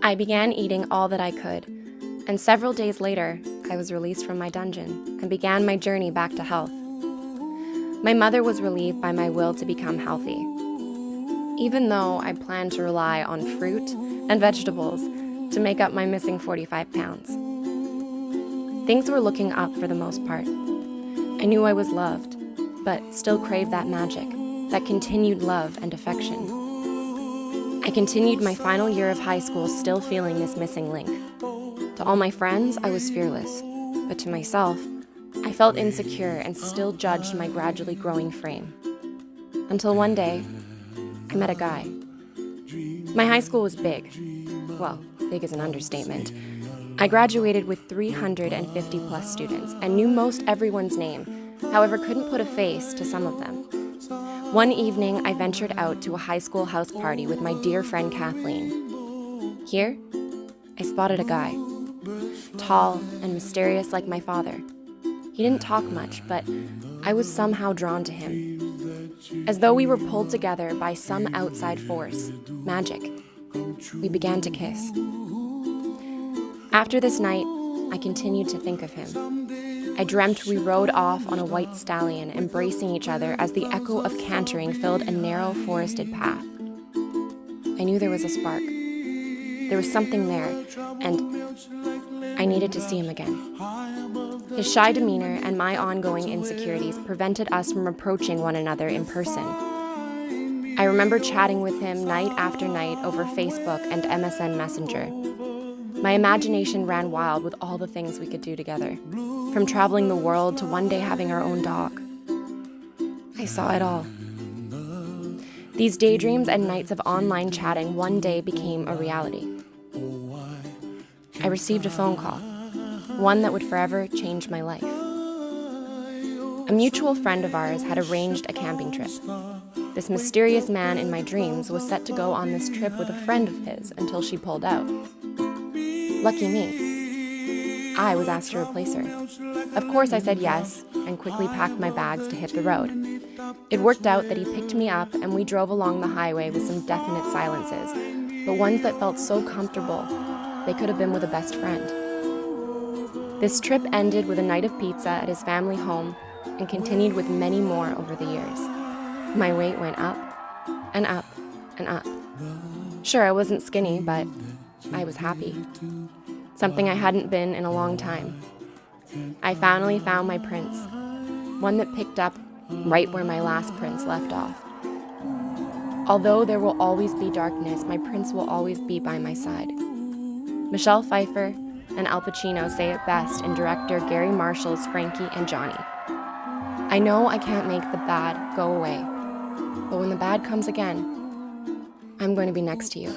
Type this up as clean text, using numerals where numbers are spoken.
I began eating all that I could, and several days later, I was released from my dungeon and began my journey back to health. My mother was relieved by my will to become healthy, even though I planned to rely on fruit and vegetables to make up my missing 45 pounds. Things were looking up for the most part. I knew I was loved, but still craved that magic, that continued love and affection. I continued my final year of high school still feeling this missing link. To all my friends, I was fearless, but to myself, I felt insecure and still judged my gradually growing frame. Until one day, I met a guy. My high school was big. Well, big is an understatement. I graduated with 350 plus students and knew most everyone's name, however couldn't put a face to some of them. One evening, I ventured out to a high school house party with my dear friend Kathleen. Here, I spotted a guy, tall and mysterious like my father. He didn't talk much, but I was somehow drawn to him. As though we were pulled together by some outside force, magic. We began to kiss. After this night, I continued to think of him. I dreamt we rode off on a white stallion, embracing each other as the echo of cantering filled a narrow forested path. I knew there was a spark. There was something there, and I needed to see him again. His shy demeanor and my ongoing insecurities prevented us from approaching one another in person. I remember chatting with him night after night over Facebook and MSN Messenger. My imagination ran wild with all the things we could do together, from traveling the world to one day having our own dog. I saw it all. These daydreams and nights of online chatting one day became a reality. I received a phone call, one that would forever change my life. A mutual friend of ours had arranged a camping trip. This mysterious man in my dreams was set to go on this trip with a friend of his until she pulled out. Lucky me. I was asked to replace her. Of course I said yes, and quickly packed my bags to hit the road. It worked out that he picked me up and we drove along the highway with some definite silences, but ones that felt so comfortable, they could have been with a best friend. This trip ended with a night of pizza at his family home and continued with many more over the years. My weight went up and up and up. Sure, I wasn't skinny, but I was happy. Something I hadn't been in a long time. I finally found my prince, one that picked up right where my last prince left off. Although there will always be darkness, my prince will always be by my side. Michelle Pfeiffer and Al Pacino say it best in director Gary Marshall's Frankie and Johnny. I know I can't make the bad go away, but when the bad comes again, I'm going to be next to you.